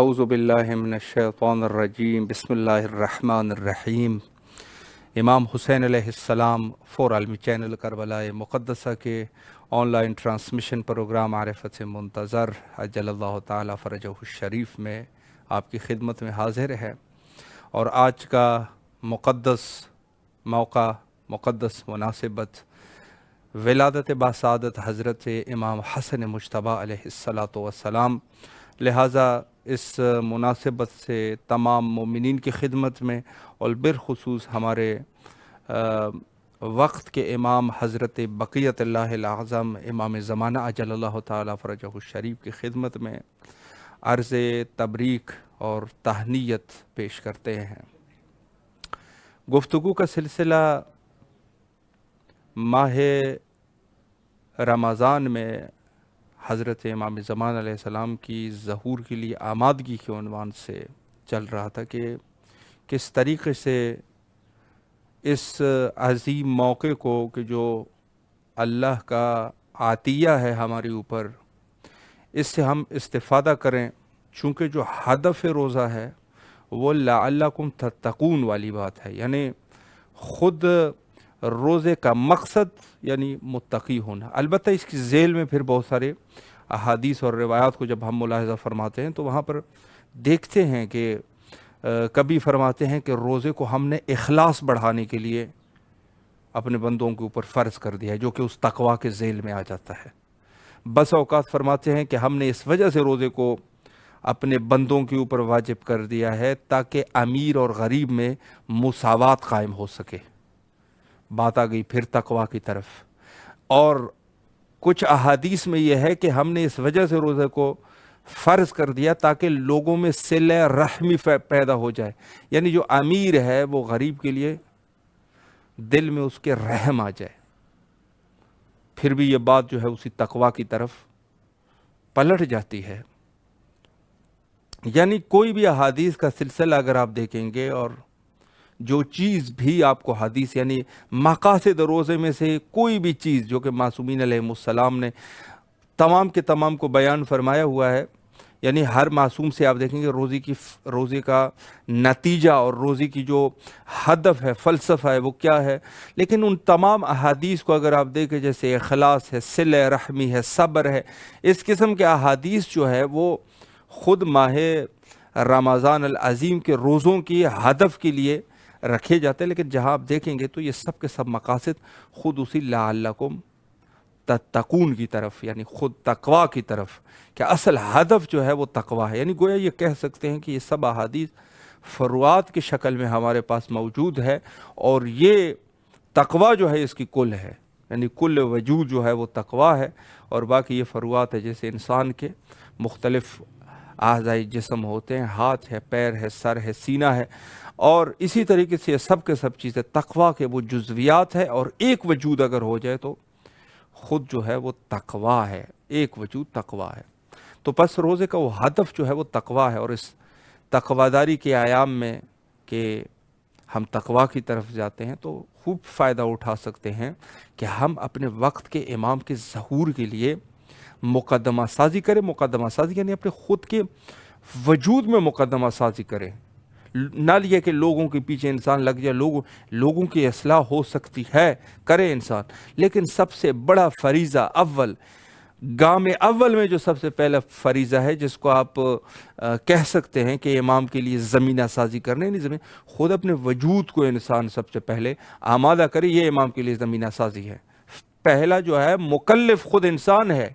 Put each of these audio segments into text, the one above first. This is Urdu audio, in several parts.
اعوذ باللہ من الشیطان الرجیم بسم اللہ الرحمن الرحیم۔ امام حسین علیہ السلام فور عالمی چینل کربلا مقدسہ کے آن لائن ٹرانسمیشن پروگرام معرفت سے منتظر عجل اللہ تعالی فرجہ الشریف میں آپ کی خدمت میں حاضر ہے، اور آج کا مقدس موقع، مقدس مناسبت ولادت باسعادت حضرت امام حسن مجتبیٰ علیہ السلام، لہٰذا اس مناسبت سے تمام مومنین کی خدمت میں اور بالخصوص ہمارے وقت کے امام حضرت بقیت اللہ الاعظم امام زمانہ عجل اللہ تعالی فرجہ الشریف کی خدمت میں عرض تبریک اور تہنیت پیش کرتے ہیں۔ گفتگو کا سلسلہ ماہ رمضان میں حضرت امام زمان علیہ السلام کی ظہور کے لیے آمادگی کے عنوان سے چل رہا تھا کہ کس طریقے سے اس عظیم موقع کو کہ جو اللہ کا عطیہ ہے ہمارے اوپر، اس سے ہم استفادہ کریں، چونکہ جو ہدف روزہ ہے وہ لعلکم تتقون والی بات ہے، یعنی خود روزے کا مقصد یعنی متقی ہونا۔ البتہ اس کی ذیل میں پھر بہت سارے احادیث اور روایات کو جب ہم ملاحظہ فرماتے ہیں تو وہاں پر دیکھتے ہیں کہ کبھی فرماتے ہیں کہ روزے کو ہم نے اخلاص بڑھانے کے لیے اپنے بندوں کے اوپر فرض کر دیا ہے، جو کہ اس تقویٰ کے ذیل میں آ جاتا ہے۔ بس اوقات فرماتے ہیں کہ ہم نے اس وجہ سے روزے کو اپنے بندوں کے اوپر واجب کر دیا ہے تاکہ امیر اور غریب میں مساوات قائم ہو سکے۔ بات آ گئی پھر تقویٰ کی طرف، اور کچھ احادیث میں یہ ہے کہ ہم نے اس وجہ سے روزے کو فرض کر دیا تاکہ لوگوں میں صلہ رحمی پیدا ہو جائے، یعنی جو امیر ہے وہ غریب کے لیے دل میں اس کے رحم آ جائے۔ پھر بھی یہ بات جو ہے اسی تقویٰ کی طرف پلٹ جاتی ہے۔ یعنی کوئی بھی احادیث کا سلسلہ اگر آپ دیکھیں گے، اور جو چیز بھی آپ کو حدیث یعنی مقاصد روزے میں سے کوئی بھی چیز جو کہ معصومین علیہ السلام نے تمام کے تمام کو بیان فرمایا ہوا ہے، یعنی ہر معصوم سے آپ دیکھیں گے روزے کا نتیجہ اور روزے کی جو ہدف ہے، فلسفہ ہے، وہ کیا ہے۔ لیکن ان تمام احادیث کو اگر آپ دیکھیں، جیسے اخلاص ہے، صلہ رحمی ہے، صبر ہے، اس قسم کے احادیث جو ہے وہ خود ماہ رمضان العظیم کے روزوں کی ہدف کے لیے رکھے جاتے ہیں۔ لیکن جہاں آپ دیکھیں گے تو یہ سب کے سب مقاصد خود اسی لعلکم تتقون کی طرف، یعنی خود تقویٰ کی طرف، کہ اصل ہدف جو ہے وہ تقویٰ ہے۔ یعنی گویا یہ کہہ سکتے ہیں کہ یہ سب احادیث فروعات کی شکل میں ہمارے پاس موجود ہے، اور یہ تقویٰ جو ہے اس کی کل ہے، یعنی کل وجود جو ہے وہ تقویٰ ہے، اور باقی یہ فروعات ہے۔ جیسے انسان کے مختلف اعضائی جسم ہوتے ہیں، ہاتھ ہے، پیر ہے، سر ہے، سینہ ہے، اور اسی طریقے سے یہ سب کے سب چیزیں تقویٰ کے وہ جزویات ہے، اور ایک وجود اگر ہو جائے تو خود جو ہے وہ تقویٰ ہے، ایک وجود تقویٰ ہے۔ تو پس روزے کا وہ ہدف جو ہے وہ تقویٰ ہے، اور اس تقویٰ داری کے ایام میں کہ ہم تقویٰ کی طرف جاتے ہیں تو خوب فائدہ اٹھا سکتے ہیں کہ ہم اپنے وقت کے امام کے ظہور کے لیے مقدمہ سازی کریں۔ مقدمہ سازی یعنی اپنے خود کے وجود میں مقدمہ سازی کریں، نہ یہ کہ لوگوں کے پیچھے انسان لگ جائے، لوگوں کی اصلاح ہو سکتی ہے، کرے انسان، لیکن سب سے بڑا فریضہ اول، گام اول میں جو سب سے پہلا فریضہ ہے، جس کو آپ کہہ سکتے ہیں کہ امام کے لیے زمینہ سازی کرنے، نہیں زمین، خود اپنے وجود کو انسان سب سے پہلے آمادہ کرے، یہ امام کے لیے زمینہ سازی ہے۔ پہلا جو ہے مکلف خود انسان ہے،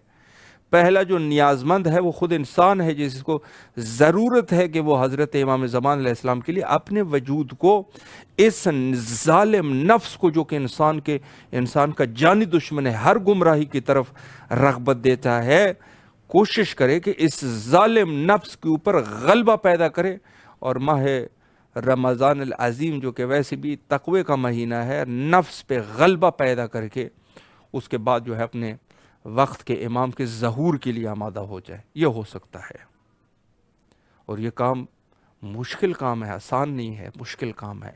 پہلا جو نیاز مند ہے وہ خود انسان ہے، جس کو ضرورت ہے کہ وہ حضرت امام زمان علیہ السلام کے لیے اپنے وجود کو، اس ظالم نفس کو جو کہ انسان کا جانی دشمن ہے، ہر گمراہی کی طرف رغبت دیتا ہے، کوشش کرے کہ اس ظالم نفس کے اوپر غلبہ پیدا کرے، اور ماہ رمضان العظیم جو کہ ویسے بھی تقوی کا مہینہ ہے، نفس پہ غلبہ پیدا کر کے اس کے بعد جو ہے اپنے وقت کے امام کے ظہور کے لیے آمادہ ہو جائے۔ یہ ہو سکتا ہے، اور یہ کام مشکل کام ہے، آسان نہیں ہے، مشکل کام ہے۔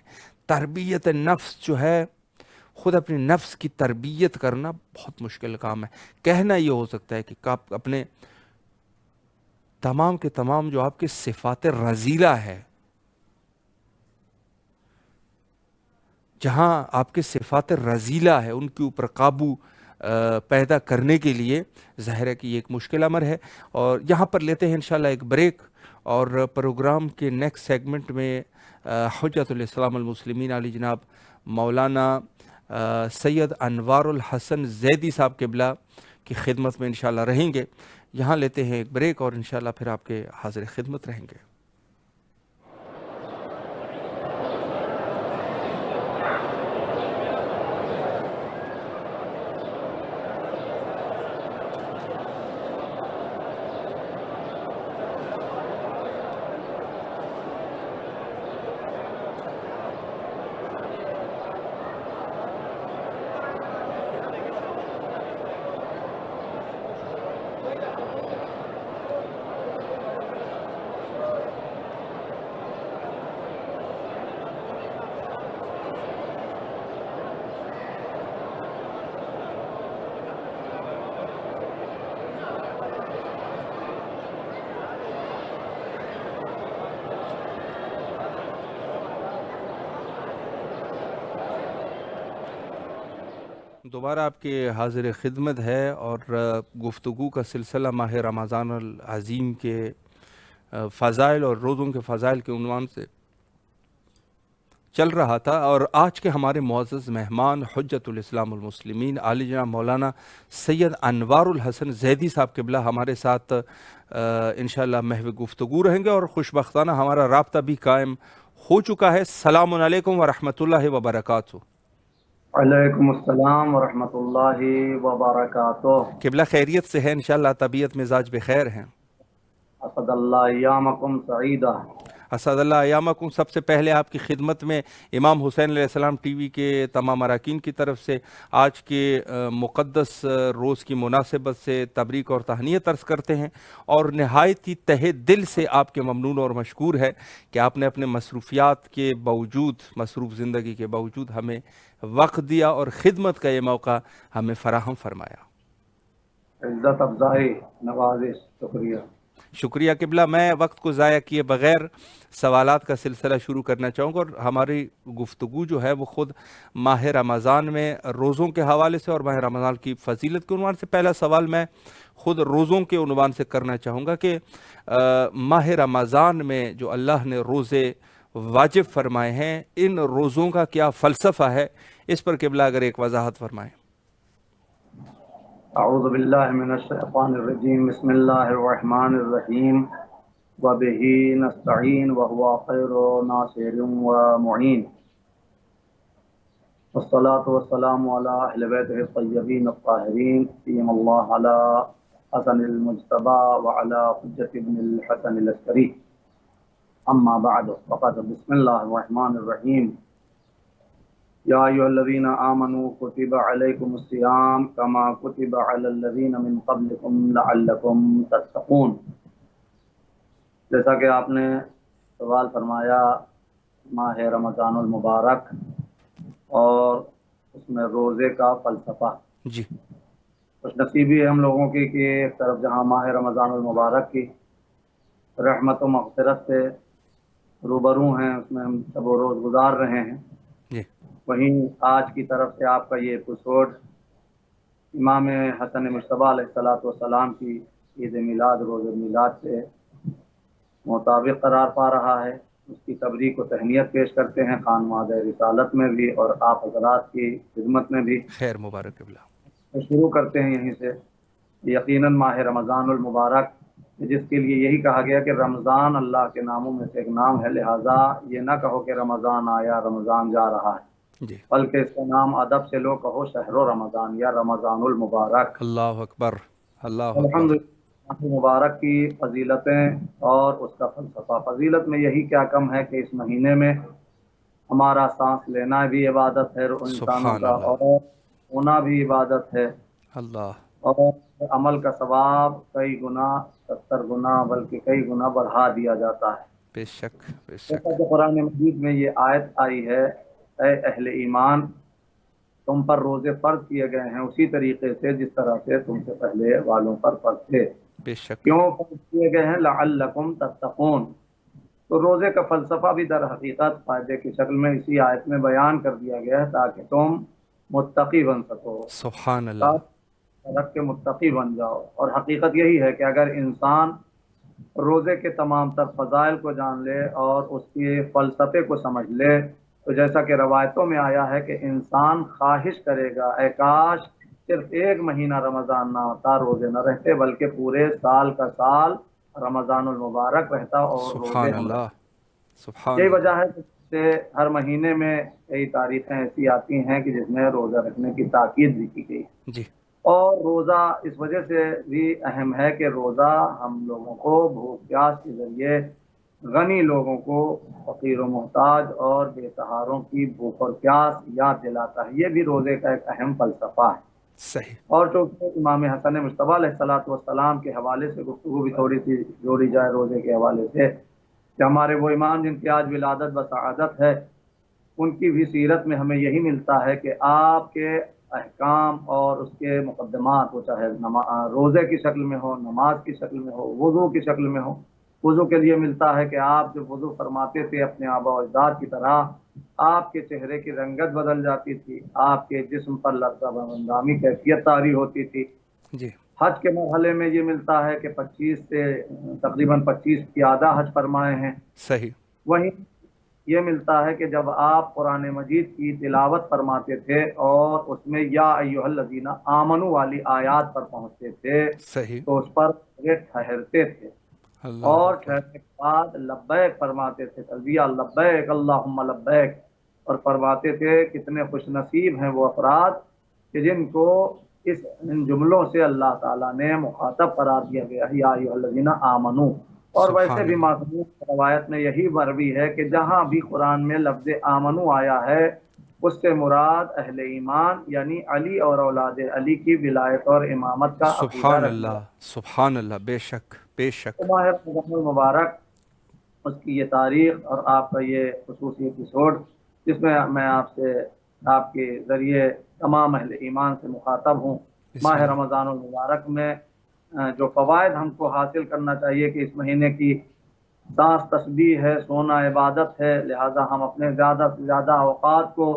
تربیت نفس جو ہے، خود اپنے نفس کی تربیت کرنا بہت مشکل کام ہے۔ کہنا یہ ہو سکتا ہے کہ آپ اپنے تمام کے تمام جو آپ کے صفات رذیلہ ہے، جہاں آپ کے صفات رذیلہ ہے ان کے اوپر قابو پیدا کرنے کے لیے ظاہر ہے کہ یہ ایک مشکل امر ہے. اور یہاں پر لیتے ہیں انشاءاللہ ایک بریک، اور پروگرام کے نیکسٹ سیگمنٹ میں حجت الاسلام المسلمین علی جناب مولانا سید انوار الحسن زیدی صاحب قبلہ کی خدمت میں انشاءاللہ رہیں گے. یہاں لیتے ہیں ایک بریک اور انشاءاللہ پھر آپ کے حاضر خدمت رہیں گے. دوبارہ آپ کے حاضر خدمت ہے، اور گفتگو کا سلسلہ ماہ رمضان العظیم کے فضائل اور روزوں کے فضائل کے عنوان سے چل رہا تھا. اور آج کے ہمارے معزز مہمان حجت الاسلام المسلمین عالی جناب مولانا سید انوار الحسن زیدی صاحب قبلہ ہمارے ساتھ انشاءاللہ محو گفتگو رہیں گے، اور خوشبختانہ ہمارا رابطہ بھی قائم ہو چکا ہے. السلام علیکم ورحمۃ اللہ وبرکاتہ. وعلیکم السلام ورحمۃ اللہ وبرکاتہ. قبلہ خیریت سے ہے انشاءاللہ؟ طبیعت مزاج بخیر ہیں؟ اسد اللہ ایامکم سعیدہ. اسد اللہ ایامکم. سب سے پہلے آپ کی خدمت میں امام حسین علیہ السلام ٹی وی کے تمام اراکین کی طرف سے آج کے مقدس روز کی مناسبت سے تبریک اور تہنیت عرض کرتے ہیں، اور نہایت ہی تہہ دل سے آپ کے ممنون اور مشکور ہے کہ آپ نے اپنے مصروفیات کے باوجود، مصروف زندگی کے باوجود ہمیں وقت دیا اور خدمت کا یہ موقع ہمیں فراہم فرمایا. عزت افزائی، نوازش، شکریہ. شکریہ قبلہ. میں وقت کو ضائع کیے بغیر سوالات کا سلسلہ شروع کرنا چاہوں گا، اور ہماری گفتگو جو ہے وہ خود ماہ رمضان میں روزوں کے حوالے سے اور ماہ رمضان کی فضیلت کے عنوان سے. پہلا سوال میں خود روزوں کے عنوان سے کرنا چاہوں گا کہ ماہ رمضان میں جو اللہ نے روزے واجب فرمائے ہیں، ان روزوں کا کیا فلسفہ ہے، اس پر قبلہ اگر ایک وضاحت فرمائیں. اعوذ باللہ من الشیطان الرجیم. بسم اللہ الرحمن الرحیم. وبہ نستعین وہو خیر ناصر ومعین. والصلاة والسلام علی اہل بیتہ الطیبین الطاہرین، سیم اللہ علی حسن المجتبی وعلی حجت ابن الحسن العسکری. اما بعد فقد بسم اللہ الرحمن الرحیم. یا ایھا الذین آمنوا کتب علیکم الصیام کما کتب علی الذین من قبلکم لعلکم تتقون. جیسا کہ آپ نے سوال فرمایا ماہ رمضان المبارک اور اس میں روزے کا فلسفہ. جی. خوش نصیبی ہے ہم لوگوں کی کہ ایک طرف جہاں ماہ رمضان المبارک کی رحمت و مغفرت سے روبرو ہیں، اس میں ہم شب و روز گزار رہے ہیں، جی. وہیں آج کی طرف سے آپ کا یہ ایپیسوڈ امام حسن مجتبی علیہ السلام کی عید میلاد، روز میلاد سے مطابق قرار پا رہا ہے. اس کی تبریک و تہنیت پیش کرتے ہیں خانواد رسالت میں بھی اور آپ حضرات کی خدمت میں بھی. خیر مبارک قبلہ. شروع کرتے ہیں یہیں سے. یقیناً ماہ رمضان المبارک، جس کے لیے یہی کہا گیا کہ رمضان اللہ کے ناموں میں سے ایک نام ہے، لہٰذا یہ نہ کہو کہ رمضان آیا، رمضان جا رہا ہے، جی. بلکہ اس کا نام ادب سے لو کہو شہر رمضان یا رمضان المبارک. اللہ اکبر، اللہ اکبر. الحمدللہ مبارک کی فضیلتیں اور اس کا فلسفہ. فضیلت میں یہی کیا کم ہے کہ اس مہینے میں ہمارا سانس لینا بھی عبادت ہے انسانوں کا، اور ہونا بھی عبادت ہے. اللہ. اور عمل کا ثواب کئی گنا، 70 گنا بلکہ کئی گنا بڑھا دیا جاتا ہے. بے شک بے شک. جیسا کہ قرآن مجید میں یہ آیت آئی ہے، اے اہل ایمان تم پر روزے فرض کیے گئے ہیں اسی طریقے سے جس طرح سے تم سے پہلے والوں پر فرض تھے. بے شک کیوں فرض کیے گئے ہیں؟ لعلکم تتقون۔ تو روزے کا فلسفہ بھی در حقیقت فائدے کی شکل میں اسی آیت میں بیان کر دیا گیا ہے تاکہ تم متقی بن سکو، سبحان اللہ تاکہ رکھ کے متقی بن جاؤ۔ اور حقیقت یہی ہے کہ اگر انسان روزے کے تمام تر فضائل کو جان لے اور اس کے فلسفے کو سمجھ لے تو جیسا کہ روایتوں میں آیا ہے کہ انسان خواہش کرے گا اے کاش صرف ایک مہینہ رمضان نہ ہوتا، روزے نہ رہتے، بلکہ پورے سال کا سال رمضان المبارک رہتا اور روزے سبحان ہم اللہ رہتے۔ سبحان یہی اللہ وجہ ہے کہ اس سے ہر مہینے میں کئی تاریخیں ایسی آتی ہیں کہ جس میں روزہ رکھنے کی تاکید بھی کی گئی ہے۔ جی اور روزہ اس وجہ سے بھی اہم ہے کہ روزہ ہم لوگوں کو بھوک پیاس کے ذریعے غنی لوگوں کو فقیر و محتاج اور بے سہاروں کی بھوک اور پیاس یاد دلاتا ہے۔ یہ بھی روزے کا ایک اہم فلسفہ ہے۔ صحیح اور چونکہ امام حسن مصطفیٰ علیہ الصلوۃ والسلام کے حوالے سے گفتگو بھی تھوڑی سی جوڑی جائے روزے کے حوالے سے کہ ہمارے وہ امام جن کی آج ولادت و سعادت ہے، ان کی بھی سیرت میں ہمیں یہی ملتا ہے کہ آپ کے احکام اور اس کے مقدمات، وہ چاہے روزے کی شکل میں ہو، نماز کی شکل میں ہو، وضو کی شکل میں ہو۔ وضو کے لیے ملتا ہے کہ آپ جب وضو فرماتے تھے اپنے آباء و اجداد کی طرح، آپ کے چہرے کی رنگت بدل جاتی تھی، آپ کے جسم پر لرزہ بندامی کیفیت طاری ہوتی تھی۔ جی حج کے مرحلے میں یہ ملتا ہے کہ 25 سے تقریباً 25 کی آدھا حج فرمائے ہیں۔ صحیح وہیں یہ ملتا ہے کہ جب آپ قرآن مجید کی تلاوت فرماتے تھے اور اس میں یا ایھا الذین آمنوا والی آیات پر پہنچتے تھے صحیح تو اس پر ٹھہرتے تھے اللہ اور اکبر ٹھہرنے کے بعد لبیک فرماتے تھے، تلبیہ لبیک اللہم لبیک، اور فرماتے تھے کتنے خوش نصیب ہیں وہ افراد کہ جن کو ان جملوں سے اللہ تعالیٰ نے مخاطب قرار دیا گیا ہے، یا ایھا الذین آمنو۔ اور ویسے سبحان بھی اللہ معصوم روایت میں یہی مروی ہے کہ جہاں بھی قرآن میں لفظ آمنو آیا ہے اس سے مراد اہل ایمان یعنی علی اور اولاد علی کی ولایت اور امامت کا عقیدہ سبحان رکھنے اللہ سبحان اللہ بے شک بے شک ماہ رمضان المبارک، اس کی یہ تاریخ اور آپ کا یہ خصوصی ایپیسوڈ جس میں میں آپ سے آپ کے ذریعے تمام اہل ایمان سے مخاطب ہوں۔ بسم ماہ اللہ رمضان المبارک میں جو فوائد ہم کو حاصل کرنا چاہیے کہ اس مہینے کی سانس تسبیح ہے، سونا عبادت ہے، لہٰذا ہم اپنے زیادہ سے زیادہ اوقات کو،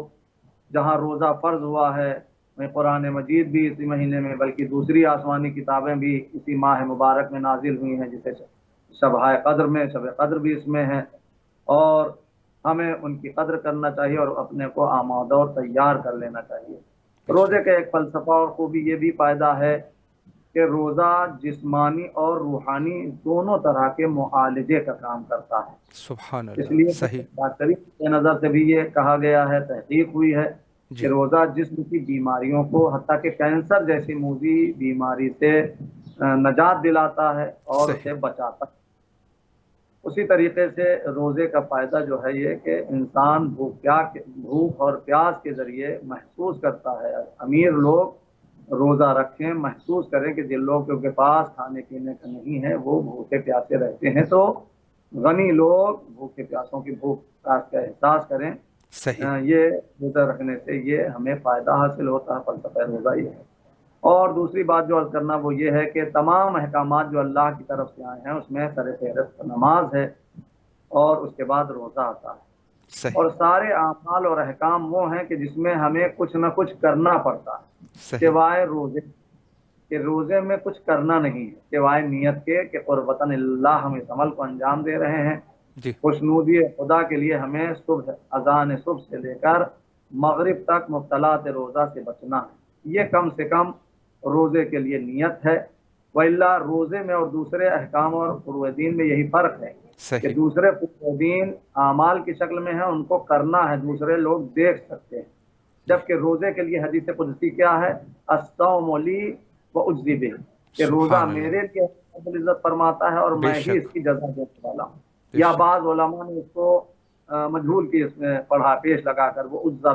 جہاں روزہ فرض ہوا ہے میں قرآن مجید بھی اسی مہینے میں بلکہ دوسری آسمانی کتابیں بھی اسی ماہ مبارک میں نازل ہوئی ہیں، جسے شبہ قدر میں شب قدر بھی اس میں ہے، اور ہمیں ان کی قدر کرنا چاہیے اور اپنے کو آمادہ اور تیار کر لینا چاہیے۔ بے روزے شک کا ایک فلسفہ اور خوبی یہ بھی فائدہ ہے کہ روزہ جسمانی اور روحانی دونوں طرح کے معالجے کا کام کرتا ہے۔ سبحان اس اللہ لیے صحیح ڈاکٹری کے نظر سے بھی یہ کہا گیا ہے، تحقیق ہوئی ہے کہ جی روزہ جسم کی بیماریوں کو حتیٰ کہ کینسر جیسی موذی بیماری سے نجات دلاتا ہے اور صحیح اسے بچاتا ہے۔ اسی طریقے سے روزے کا فائدہ جو ہے یہ کہ انسان بھوک اور پیاس کے ذریعے محسوس کرتا ہے۔ امیر لوگ روزہ رکھیں، محسوس کریں کہ جن لوگوں کے پاس کھانے پینے کا نہیں ہے وہ بھوکے پیاسے رہتے ہیں، تو غنی لوگ بھوکے پیاسوں کی بھوک پیاس کا احساس کریں۔ صحیح یہ روزہ رکھنے سے یہ ہمیں فائدہ حاصل ہوتا ہے، فلسفہ روزہ یہ ہے۔ اور دوسری بات جو عرض کرنا وہ یہ ہے کہ تمام احکامات جو اللہ کی طرف سے آئے ہیں اس میں سر فہرست نماز ہے اور اس کے بعد روزہ آتا ہے، صحیح اور سارے اعمال اور احکام وہ ہیں کہ جس میں ہمیں کچھ نہ کچھ کرنا پڑتا ہے، صحیح سوائے روزے کہ روزے میں کچھ کرنا نہیں ہے، سوائے نیت کے کہ قربتاً اللہ ہم اس عمل کو انجام دے رہے ہیں۔ جی خوشنودی خدا کے لیے ہمیں صبح اذان صبح سے لے کر مغرب تک مبتلات روزہ سے بچنا ہے، یہ کم سے کم روزے کے لیے نیت ہے۔ وإلا روزے میں اور دوسرے احکام اور فروع دین میں یہی فرق ہے کہ صحیح دوسرے فروع دین اعمال کی شکل میں ہے، ان کو کرنا ہے، دوسرے لوگ دیکھ سکتے ہیں، جبکہ روزے کے لیے حدیث قدسی کیا ہے؟ الصوم لی واجزی بہ، کہ روزہ سبحان اللہ میرے لیے رب العزت فرماتا ہے اور بے میں ہی اس شک کی جزا دینے والا ہوں۔ بے یا شک بعض علماء نے اس کو مجہول کی اس میں پڑھا پیش لگا کر وہ اجزا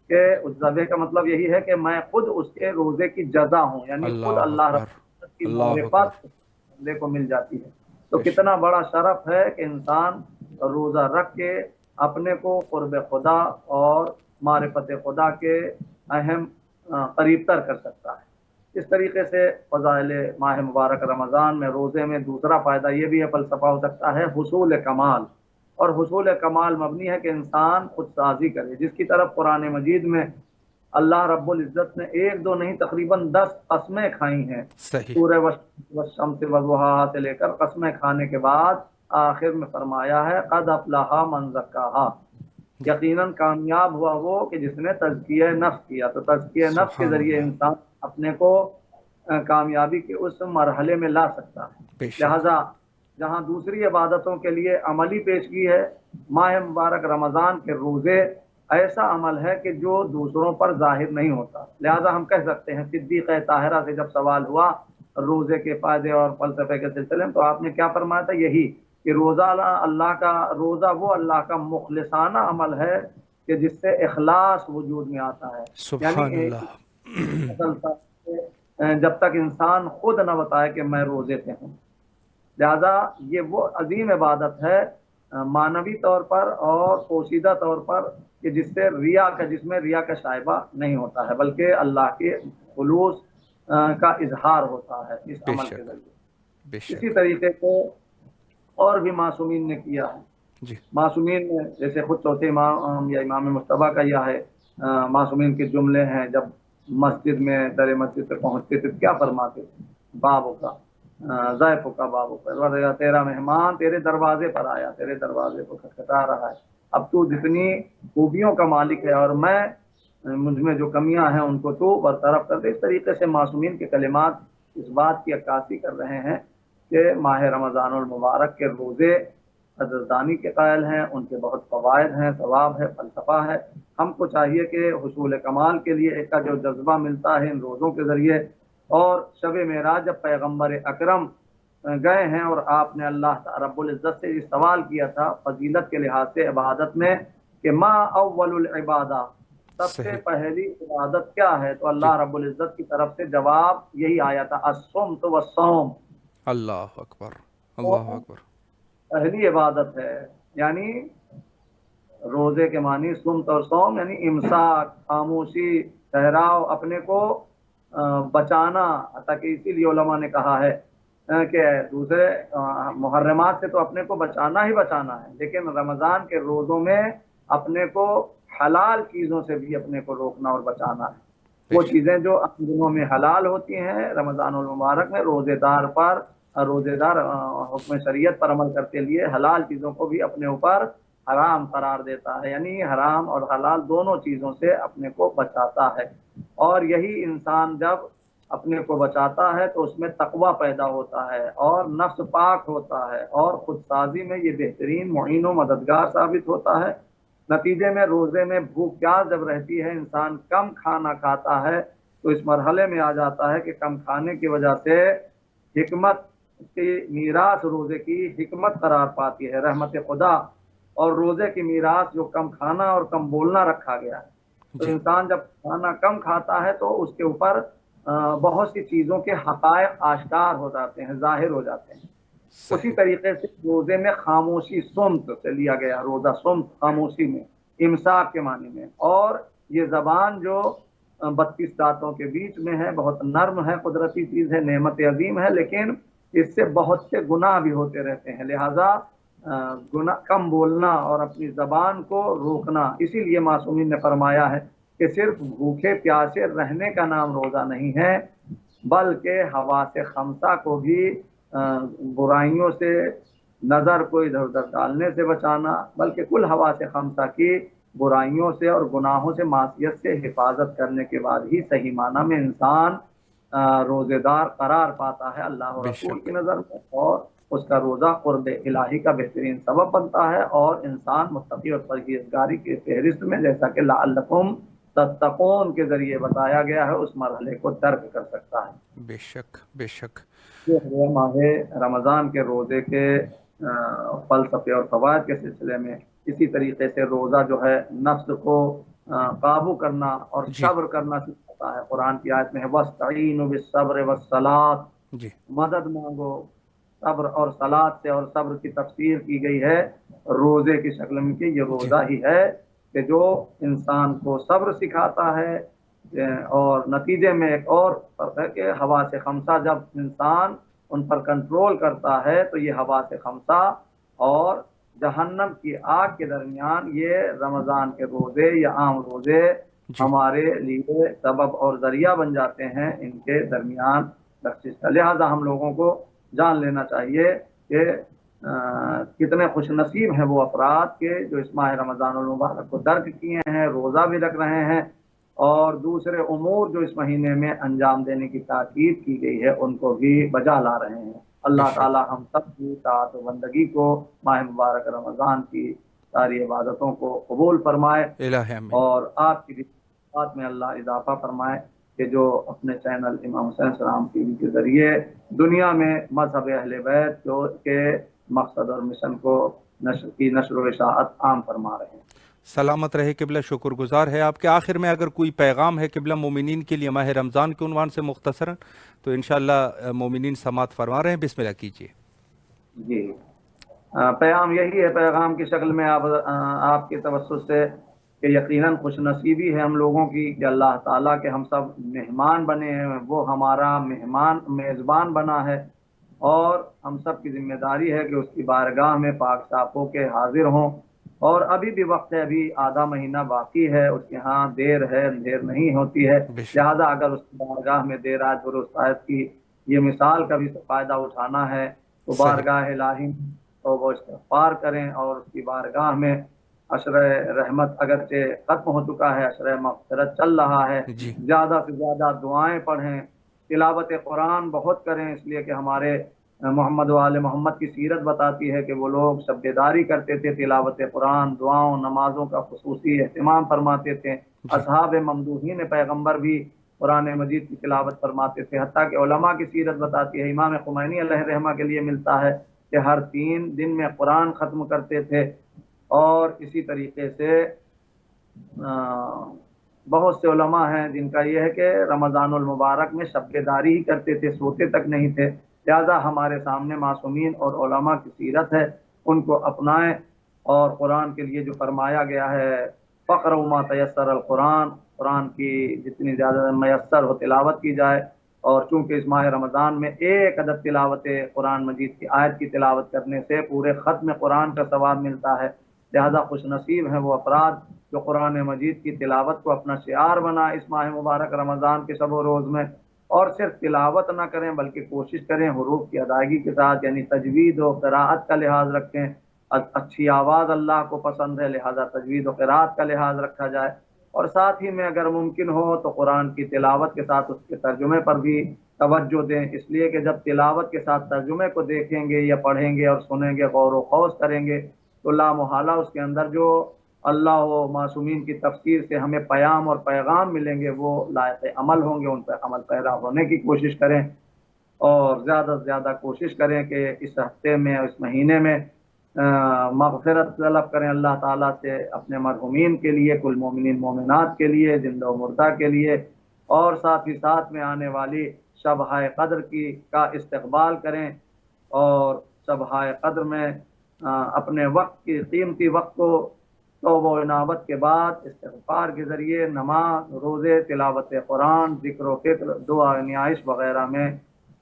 کہ اجزا کا مطلب یہی ہے کہ میں خود اس کے روزے کی جزا ہوں، یعنی خود اللہ اللہ رب اکبر العزت کی اللہ اکبر معرفت بندے کو مل جاتی ہے۔ تو بے شک کتنا بڑا شرف ہے کہ انسان روزہ رکھ کے اپنے کو قرب خدا اور معرفت خدا کے اہم قریب تر کر سکتا ہے۔ اس طریقے سے فضائل ماہ مبارک رمضان میں روزے میں دوسرا فائدہ یہ بھی ہے، فلسفہ ہو سکتا ہے حصول کمال، اور حصول کمال مبنی ہے کہ انسان خود سازی کرے، جس کی طرف قرآن مجید میں اللہ رب العزت نے ایک دو نہیں تقریباً 10 قسمیں کھائی ہیں، صحیح، سورہ والشمس وضحاہا سے لے کر قسمیں کھانے کے بعد آخر میں فرمایا ہے قد افلح من زکاہا، جی، یقیناً کامیاب ہوا وہ کہ جس نے تزکیہ نفس کیا۔ تو تزکیہ نفس کے سبحان ذریعے اللہ، انسان اپنے کو کامیابی کے اس مرحلے میں لا سکتا ہے۔ بے شک، لہذا جہاں دوسری عبادتوں کے لیے عملی پیشگی ہے، ماہ مبارک رمضان کے روزے ایسا عمل ہے کہ جو دوسروں پر ظاہر نہیں ہوتا۔ لہذا ہم کہہ سکتے ہیں صدیقہ طاہرہ سے جب سوال ہوا روزے کے فائدے اور فلسفے کے سلسلے میں، تو آپ نے کیا فرمایا تھا؟ یہی کہ روزہ اللہ کا روزہ وہ اللہ کا مخلصانہ عمل ہے کہ جس سے اخلاص وجود میں آتا ہے۔ یعنی سبحان اللہ، جب تک انسان خود نہ بتائے کہ میں روزے سے ہوں۔ لہذا یہ وہ عظیم عبادت ہے معنوی طور پر اور پوشیدہ طور پر کہ جس میں ریا کا شائبہ نہیں ہوتا ہے، بلکہ اللہ کے خلوص کا اظہار ہوتا ہے اس بے عمل کے شک، ذریعے۔ بے اسی شک، طریقے سے اور بھی معصومین نے کیا ہے۔ جی، معصومین میں جیسے خود چوتھے امام یا امام مصطفیٰ کا یہ ہے، معصومین کے جملے ہیں جب مسجد میں در مسجد پہ پہنچتے تھے کیا فرماتے تھے؟ بابوں کا ضیفوں کا بابوں کا، تیرا مہمان تیرے دروازے پر آیا، تیرے دروازے کو کھٹکھٹا رہا ہے، اب تو جتنی خوبیوں کا مالک ہے اور میں مجھ میں جو کمیاں ہیں ان کو تو برطرف کر دے۔ اس طریقے سے معصومین کے کلمات اس بات کی عکاسی کر رہے ہیں کہ ماہ رمضان المبارک کے روزے قدردانی کے قائل ہیں، ان کے بہت فوائد ہیں، ثواب ہے، فلسفہ ہے۔ ہم کو چاہیے کہ حصول کمال کے لیے ایک کا جو جذبہ ملتا ہے ان روزوں کے ذریعے، اور شب معراج جب پیغمبر اکرم گئے ہیں اور آپ نے اللہ رب العزت سے یہ سوال کیا تھا فضیلت کے لحاظ سے عبادت میں کہ ما اول العبادہ، سب سے صحیح، پہلی عبادت کیا ہے؟ تو جی، اللہ رب العزت کی طرف سے جواب یہی آیا تھا الصمت والصوم، اللہ اکبر، اللہ اکبر، پہلی عبادت ہے۔ یعنی روزے کے معنی سمت اور صوم، یعنی امساک، خاموشی، ٹھہراؤ، اپنے کو بچانا۔ حتیٰ کہ اسی لیے علماء نے کہا ہے کہ دوسرے محرمات سے تو اپنے کو بچانا ہی بچانا ہے، لیکن رمضان کے روزوں میں اپنے کو حلال چیزوں سے بھی اپنے کو روکنا اور بچانا ہے۔ بے وہ شک، چیزیں جو عام دنوں میں حلال ہوتی ہیں رمضان المبارک میں روزے دار حکم شریعت پر عمل کرتے لیے حلال چیزوں کو بھی اپنے اوپر حرام قرار دیتا ہے، یعنی حرام اور حلال دونوں چیزوں سے اپنے کو بچاتا ہے۔ اور یہی انسان جب اپنے کو بچاتا ہے تو اس میں تقوی پیدا ہوتا ہے اور نفس پاک ہوتا ہے، اور خود سازی میں یہ بہترین معین و مددگار ثابت ہوتا ہے۔ نتیجے میں روزے میں بھوک پیاس جب رہتی ہے، انسان کم کھانا کھاتا ہے تو اس مرحلے میں آ جاتا ہے کہ کم کھانے کی وجہ سے حکمت کی میراث روزے کی حکمت قرار پاتی ہے، رحمت خدا، اور روزے کی میراث جو کم کھانا اور کم بولنا رکھا گیا ہے۔ تو جی، انسان جب کھانا کم کھاتا ہے تو اس کے اوپر بہت سی چیزوں کے حقائق آشکار ہو جاتے ہیں، ظاہر ہو جاتے ہیں۔ اسی صحیح، طریقے سے روزے میں خاموشی سمت سے لیا گیا، روزہ سمت خاموشی میں، امساک کے معنی میں، اور یہ زبان جو 32 دانتوں کے بیچ میں ہے بہت نرم ہے، قدرتی چیز ہے، نعمت عظیم ہے، لیکن اس سے بہت سے گناہ بھی ہوتے رہتے ہیں۔ لہذا گناہ کم بولنا اور اپنی زبان کو روکنا۔ اسی لیے معصومین نے فرمایا ہے کہ صرف بھوکے پیاسے رہنے کا نام روزہ نہیں ہے، بلکہ حواس خمسہ کو بھی برائیوں سے، نظر کو ادھر ادھر ڈالنے سے بچانا، بلکہ کل حواس خمسہ کی برائیوں سے اور گناہوں سے، معصیت سے حفاظت کرنے کے بعد ہی صحیح معنی میں انسان روزے دار قرار پاتا ہے اللہ و بے رسول کی شک، نظر میں، اور اس کا روزہ قرب الہی کا بہترین سبب بنتا ہے، اور انسان متقی اور پرہیزگاری کی فہرست میں، جیسا کہ لعلکم تتقون کے ذریعے بتایا گیا ہے، اس مرحلے کو درک کر سکتا ہے۔ بے شک، بے شک، یہ ہے ماہ رمضان کے روزے کے فلسفے اور فوائد کے سلسلے میں۔ اسی طریقے سے روزہ جو ہے نفس کو قابو کرنا اور جی، صبر کرنا سکھاتا ہے۔ قرآن کی آیت میں ہے وَاسْتَعِینُوا بِالصَّبْرِ وَالصَّلَاةِ، جی، مدد مانگو صبر اور صلات سے، اور صبر کی تفسیر کی گئی ہے روزے کی شکل میں کہ یہ جی، روزہ ہی ہے کہ جو انسان کو صبر سکھاتا ہے، اور نتیجے میں ایک اور فرق ہے کہ حواس خمسہ جب انسان ان پر کنٹرول کرتا ہے تو یہ حواس خمسہ اور جہنم کی آگ کے درمیان یہ رمضان کے روزے یا عام روزے جی ہمارے لیے سبب اور ذریعہ بن جاتے ہیں ان کے درمیان بخشش کا۔ لہذا ہم لوگوں کو جان لینا چاہیے کہ کتنے خوش نصیب ہیں وہ افراد کے جو اس ماہ رمضان المبارک کو درک کیے ہیں، روزہ بھی رکھ رہے ہیں اور دوسرے امور جو اس مہینے میں انجام دینے کی تاکید کی گئی ہے ان کو بھی بجا لا رہے ہیں۔ بے اللہ شک، تعالی ہم سب کی طاعت و بندگی کو، ماہ مبارک رمضان کی ساری عبادتوں کو قبول فرمائے الہ آمین۔ اور آپ کی بات میں اللہ اضافہ فرمائے کہ جو اپنے چینل امام حسین سلام ٹی وی کے ذریعے دنیا میں مذہب اہل بیت کے مقصد اور مشن کو نشر و اشاعت عام فرما رہے ہیں۔ سلامت رہے قبلہ، شکر گزار ہے آپ کے۔ آخر میں اگر کوئی پیغام ہے قبلہ مومنین کے لیے ماہ رمضان کے عنوان سے مختصراً تو انشاءاللہ مومنین سماعت فرما رہے ہیں، بسم اللہ کیجیے۔ جی پیغام یہی ہے، پیغام کی شکل میں آپ کے توسط سے کہ یقیناً خوش نصیبی ہے ہم لوگوں کی کہ اللہ تعالیٰ کے ہم سب مہمان بنے ہیں، وہ ہمارا میزبان بنا ہے اور ہم سب کی ذمہ داری ہے کہ اس کی بارگاہ میں پاک صاف ہو کے حاضر ہوں، اور ابھی بھی وقت ہے، ابھی آدھا مہینہ باقی ہے، اس کے ہاں دیر ہے، دیر نہیں ہوتی ہے۔ بے شک، لہذا اگر اس کی بارگاہ میں دیر آئے درست آیت کی یہ مثال کا بھی فائدہ اٹھانا ہے تو صحیح، بارگاہ الہی تو وہ استغفار کریں اور اس کی بارگاہ میں عشر رحمت اگرچہ ختم ہو چکا ہے، عشر مغفرت چل رہا ہے، جی زیادہ سے زیادہ دعائیں پڑھیں، تلاوت قرآن بہت کریں، اس لیے کہ ہمارے محمد و آل محمد کی سیرت بتاتی ہے کہ وہ لوگ شب بیداری کرتے تھے، تلاوت قرآن، دعاؤں، نمازوں کا خصوصی اہتمام فرماتے تھے۔ جی اصحاب ممدوحین پیغمبر بھی قرآن مجید کی تلاوت فرماتے تھے، حتیٰ کہ علماء کی سیرت بتاتی ہے، امام خمینی علیہ رحمہ کے لیے ملتا ہے کہ ہر 3 دن میں قرآن ختم کرتے تھے، اور اسی طریقے سے بہت سے علماء ہیں جن کا یہ ہے کہ رمضان المبارک میں شب بیداری ہی کرتے تھے، سوتے تک نہیں تھے۔ لہذا ہمارے سامنے معصومین اور علماء کی سیرت ہے، ان کو اپنائیں اور قرآن کے لیے جو فرمایا گیا ہے فقرؤ ما تیسر القرآن، قرآن کی جتنی زیادہ میسر ہو تلاوت کی جائے، اور چونکہ اس ماہ رمضان میں ایک عدد تلاوت قرآن مجید کی آیت کی تلاوت کرنے سے پورے ختم قرآن کا ثواب ملتا ہے، لہذا خوش نصیب ہیں وہ افراد جو قرآن مجید کی تلاوت کو اپنا شعار بنا اس ماہ مبارک رمضان کے شب و روز میں، اور صرف تلاوت نہ کریں بلکہ کوشش کریں حروف کی ادائیگی کے ساتھ، یعنی تجوید و قراءت کا لحاظ رکھیں۔ اچھی آواز اللہ کو پسند ہے، لہذا تجوید و قراءت کا لحاظ رکھا جائے، اور ساتھ ہی میں اگر ممکن ہو تو قرآن کی تلاوت کے ساتھ اس کے ترجمے پر بھی توجہ دیں، اس لیے کہ جب تلاوت کے ساتھ ترجمے کو دیکھیں گے یا پڑھیں گے اور سنیں گے، غور و خوض کریں گے، تو لا محالہ اس کے اندر جو اللہ و معصومین کی تفسیر سے ہمیں پیام اور پیغام ملیں گے وہ لائق عمل ہوں گے، ان پر عمل پیرا ہونے کی کوشش کریں، اور زیادہ سے زیادہ کوشش کریں کہ اس ہفتے میں اس مہینے میں مغفرت طلب کریں اللہ تعالیٰ سے اپنے مرحومین کے لیے، کل مومنین مومنات کے لیے، زندہ و مردہ کے لیے، اور ساتھ ہی ساتھ میں آنے والی شب قدر کا استقبال کریں، اور شب قدر میں اپنے وقت کی قیمتی وقت کو توبہ و انابت کے بعد استغفار کے ذریعے نماز، روزے، تلاوت قرآن، ذکر و فکر، دعا نیائش وغیرہ میں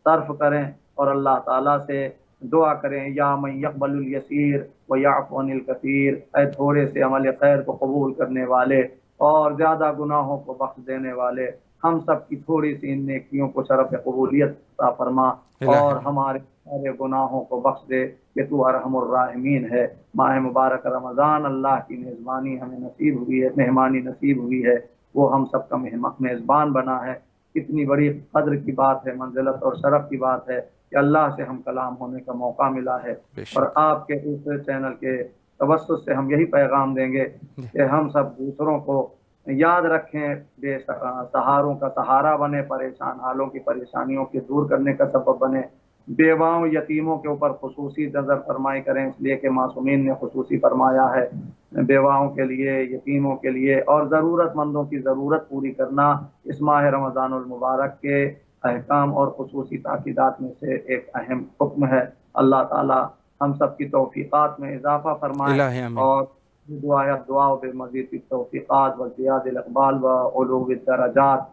صرف کریں، اور اللہ تعالیٰ سے دعا کریں یا من یقبل الیسیر و یعفو عن الکثیر، اے تھوڑے سے عمل خیر کو قبول کرنے والے اور زیادہ گناہوں کو بخش دینے والے، ہم سب کی تھوڑی سی ان نیکیوں کو شرف قبولیت عطا فرما الہ اور آمین۔ ہمارے سارے گناہوں کو بخش دے کہ تو ارحم الراحمین ہے۔ ماہ مبارک رمضان اللہ کی میزبانی ہمیں نصیب ہوئی ہے، مہمانی نصیب ہوئی ہے، وہ ہم سب کا میزبان بنا ہے۔ کتنی بڑی قدر کی بات ہے، منزلت اور شرف کی بات ہے کہ اللہ سے ہم کلام ہونے کا موقع ملا ہے، بے اور شک، آپ کے دوسرے چینل کے توسط سے ہم یہی پیغام دیں گے کہ ہم سب دوسروں کو یاد رکھیں، بے سہاروں کا سہارا بنے، پریشان حالوں کی پریشانیوں کے دور کرنے کا سبب بنے، بیواؤں یتیموں کے اوپر خصوصی نظر فرمائی کریں، اس لیے کہ معصومین نے خصوصی فرمایا ہے بیواؤں کے لیے، یتیموں کے لیے، اور ضرورت مندوں کی ضرورت پوری کرنا اس ماہ رمضان المبارک کے احکام اور خصوصی تاکیدات میں سے ایک اہم حکم ہے۔ اللہ تعالی ہم سب کی توفیقات میں اضافہ فرمائے الہ آمین۔ اور دعا الدعاء بمزيد التوفيقات وازدياد الإقبال وعلو الدرجات.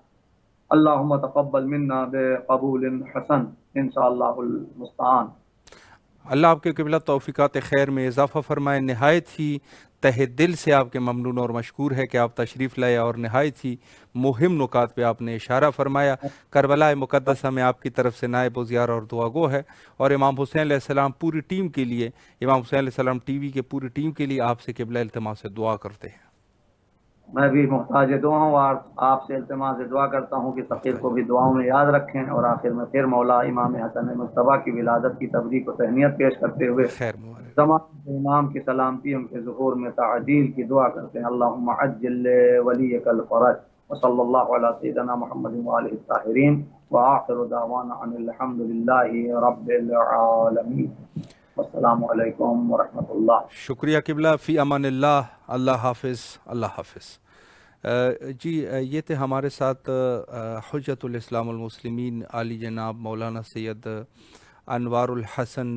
اللهم تقبل منا بقبول حسن إن شاء الله المستعان. اللہ آپ کے قبلہ توفیقات خیر میں اضافہ فرمائے. نہایت ہی تہ دل سے آپ کے ممنون اور مشکور ہے کہ آپ تشریف لائے اور نہایت ہی مہم نکات پہ آپ نے اشارہ فرمایا. کربلا مقدسہ میں آپ کی طرف سے نائب و زیار اور دعا گو ہے، اور امام حسین علیہ السلام پوری ٹیم کے لیے، امام حسین علیہ السلام ٹی وی کے پوری ٹیم کے لیے آپ سے قبلہ التماس سے دعا کرتے ہیں. میں بھی محتاج دعا ہوں اور آپ سے التماس دعا کرتا ہوں کہ فقیر کو بھی دعاؤں میں یاد رکھیں. اور آخر میں پھر مولا امام حسن مجتبیٰ کی ولادت کی تبریک و تہنیت پیش کرتے ہوئے خیر مبارک. تمام امام کی سلامتی ان کے ظہور میں تعجیل کی دعا کرتے ہیں. اللہم عجل ولیک الفرج وصلی اللہ علی سیدنا محمد وآلہ الطاہرین وآخر دعوانا ان الحمد للہ رب العالمین. السلام علیکم ورحمۃ اللہ. شکریہ قبلہ. فی امان اللہ. اللہ حافظ. اللہ حافظ. جی یہ تھے ہمارے ساتھ حجت الاسلام المسلمین عالی جناب مولانا سید انوار الحسن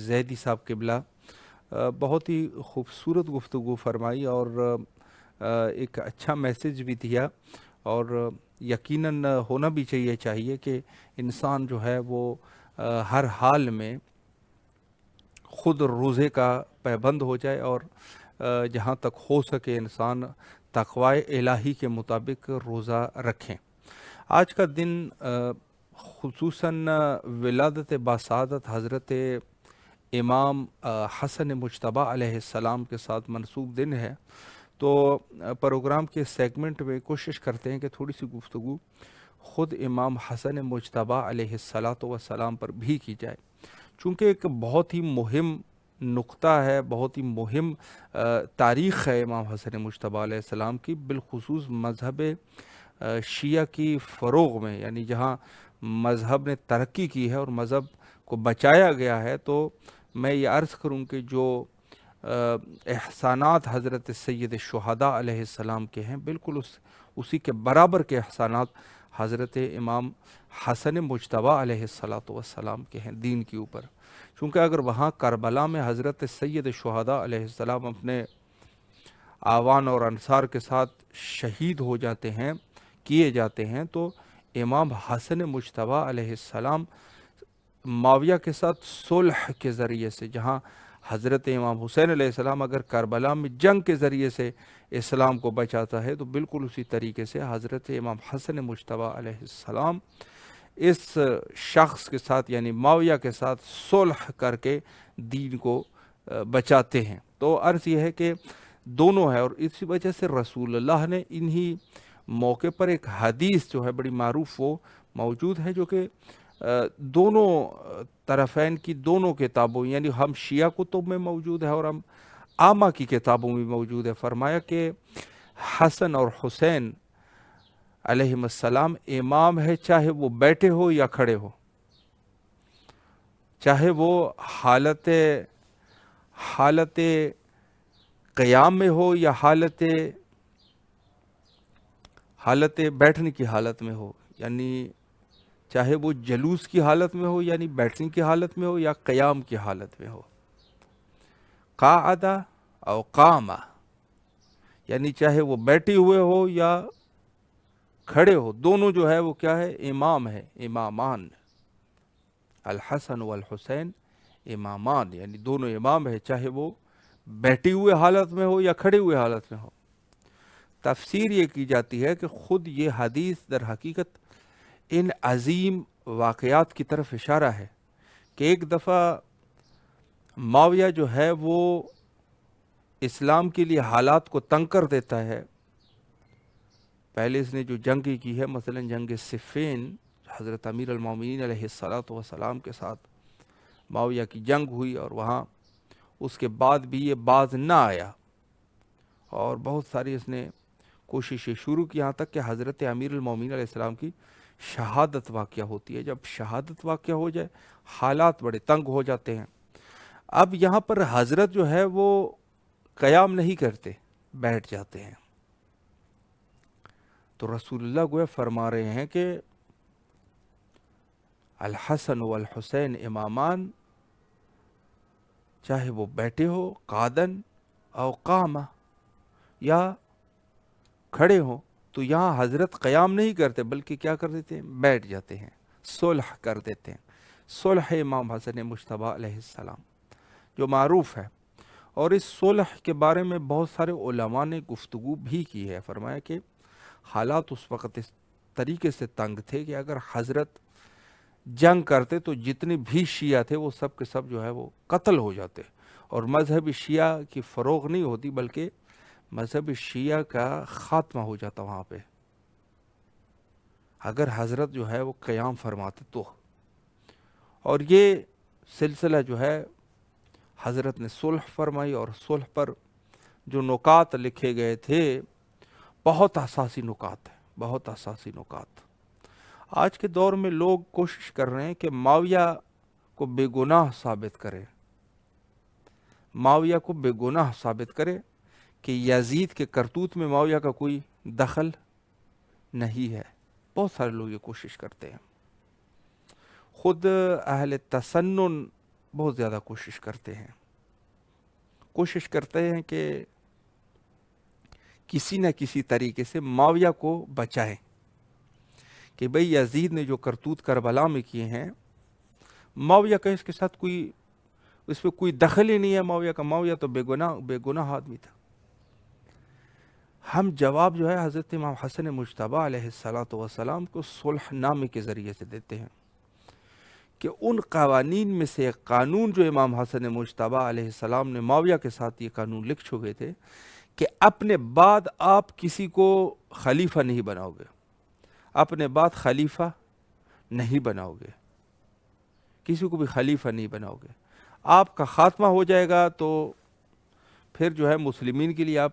زیدی صاحب قبلہ. بہت ہی خوبصورت گفتگو فرمائی اور ایک اچھا میسج بھی دیا، اور یقیناً ہونا بھی چاہیے کہ انسان جو ہے وہ ہر حال میں خود روزے کا پابند ہو جائے، اور جہاں تک ہو سکے انسان تقوی الہی کے مطابق روزہ رکھیں. آج کا دن خصوصاً ولادت باسعادت حضرت امام حسن مجتبیٰ علیہ السلام کے ساتھ منسوب دن ہے. تو پروگرام کے سیگمنٹ میں کوشش کرتے ہیں کہ تھوڑی سی گفتگو خود امام حسن مجتبیٰ علیہ السلام پر بھی کی جائے، چونکہ ایک بہت ہی مہم نقطہ ہے، بہت ہی مہم تاریخ ہے امام حسن مجتبیٰ علیہ السلام کی، بالخصوص مذہب شیعہ کی فروغ میں. یعنی جہاں مذہب نے ترقی کی ہے اور مذہب کو بچایا گیا ہے، تو میں یہ عرض کروں کہ جو احسانات حضرت سید الشہداء علیہ السلام کے ہیں، بالکل اسی کے برابر کے احسانات حضرت امام حسن مجتبیٰ علیہ السلام کے ہیں دین کے اوپر. چونکہ اگر وہاں کربلا میں حضرت سید الشہداء علیہ السلام اپنے آوان اور انصار کے ساتھ شہید ہو جاتے ہیں، کیے جاتے ہیں، تو امام حسن مجتبیٰ علیہ السلام معاویہ کے ساتھ صلح کے ذریعے سے، جہاں حضرت امام حسین علیہ السلام اگر کربلا میں جنگ کے ذریعے سے اسلام کو بچاتا ہے، تو بالکل اسی طریقے سے حضرت امام حسن مجتبیٰ علیہ السلام اس شخص کے ساتھ یعنی معاویہ کے ساتھ صلح کر کے دین کو بچاتے ہیں. تو عرض یہ ہے کہ دونوں ہے، اور اسی وجہ سے رسول اللہ نے انہی موقع پر ایک حدیث جو ہے بڑی معروف وہ موجود ہے، جو کہ دونوں طرفین کی دونوں کتابوں یعنی ہم شیعہ کتب میں موجود ہے اور ہم عامہ کی کتابوں میں موجود ہے. فرمایا کہ حسن اور حسین علیہ السلام امام ہے، چاہے وہ بیٹھے ہو یا کھڑے ہو، چاہے وہ حالت قیام میں ہو یا حالت بیٹھنے کی حالت میں ہو. یعنی چاہے وہ جلوس کی حالت میں ہو یعنی بیٹھنے کی حالت میں ہو یا قیام کی حالت میں ہو. قعد او قام، یعنی چاہے وہ بیٹھے ہوئے ہو یا کھڑے ہو، دونوں جو ہے وہ کیا ہے؟ امام ہے، امامان. الحسن والحسین امامان، یعنی دونوں امام ہے، چاہے وہ بیٹھی ہوئے حالت میں ہو یا کھڑے ہوئے حالت میں ہو. تفسیر یہ کی جاتی ہے کہ خود یہ حدیث در حقیقت ان عظیم واقعات کی طرف اشارہ ہے کہ ایک دفعہ معاویہ جو ہے وہ اسلام کے لیے حالات کو تنگ کر دیتا ہے. پہلے اس نے جو جنگ کی ہے، مثلا جنگ صفین، حضرت امیر المومنین علیہ السلام کے ساتھ معاویہ کی جنگ ہوئی، اور وہاں اس کے بعد بھی یہ باز نہ آیا، اور بہت ساری اس نے کوششیں شروع کی، یہاں تک کہ حضرت امیر المومنین علیہ السلام کی شہادت واقعہ ہوتی ہے. جب شہادت واقعہ ہو جائے حالات بڑے تنگ ہو جاتے ہیں. اب یہاں پر حضرت جو ہے وہ قیام نہیں کرتے، بیٹھ جاتے ہیں. تو رسول اللہ گویا فرما رہے ہیں کہ الحسن والحسین امامان، چاہے وہ بیٹھے ہو قعدن او قامہ، یا کھڑے ہوں، تو یہاں حضرت قیام نہیں کرتے بلکہ کیا کر دیتے ہیں؟ بیٹھ جاتے ہیں، صلح کر دیتے ہیں۔ صلح امام حسن مجتبیٰ علیہ السلام جو معروف ہے، اور اس صلح کے بارے میں بہت سارے علماء نے گفتگو بھی کی ہے۔ فرمایا کہ حالات اس وقت اس طریقے سے تنگ تھے کہ اگر حضرت جنگ کرتے تو جتنے بھی شیعہ تھے وہ سب کے سب جو ہے وہ قتل ہو جاتے، اور مذہب شیعہ کی فروغ نہیں ہوتی بلکہ مذہب شیعہ کا خاتمہ ہو جاتا وہاں پہ، اگر حضرت جو ہے وہ قیام فرماتے تو۔ اور یہ سلسلہ جو ہے حضرت نے صلح فرمائی، اور صلح پر جو نکات لکھے گئے تھے بہت اساسی نکات ہیں، بہت اساسی نکات۔ آج کے دور میں لوگ کوشش کر رہے ہیں کہ معاویہ کو بے گناہ ثابت کرے، معاویہ کو بے گناہ ثابت کرے کہ یزید کے کرتوت میں معاویہ کا کوئی دخل نہیں ہے۔ بہت سارے لوگ یہ کوشش کرتے ہیں، خود اہل تسنن بہت زیادہ کوشش کرتے ہیں، کوشش کرتے ہیں کہ کسی نہ کسی طریقے سے معاویہ کو بچائیں، کہ بھئی یزید نے جو کرتوت کربلا میں کیے ہیں، معاویہ کا اس کے ساتھ کوئی، اس پہ کوئی دخل ہی نہیں ہے معاویہ کا، معاویہ تو بے گناہ آدمی تھا۔ ہم جواب جو ہے حضرت امام حسن مجتبیٰ علیہ السلام کو صلح نامے کے ذریعے سے دیتے ہیں، کہ ان قوانین میں سے ایک قانون جو امام حسن مجتبیٰ علیہ السلام نے معاویہ کے ساتھ یہ قانون لکھ چکے تھے کہ اپنے بعد آپ کسی کو خلیفہ نہیں بناؤ گے، اپنے بعد خلیفہ نہیں بناؤ گے، کسی کو بھی خلیفہ نہیں بناؤ گے، آپ کا خاتمہ ہو جائے گا تو پھر جو ہے مسلمین کے لیے آپ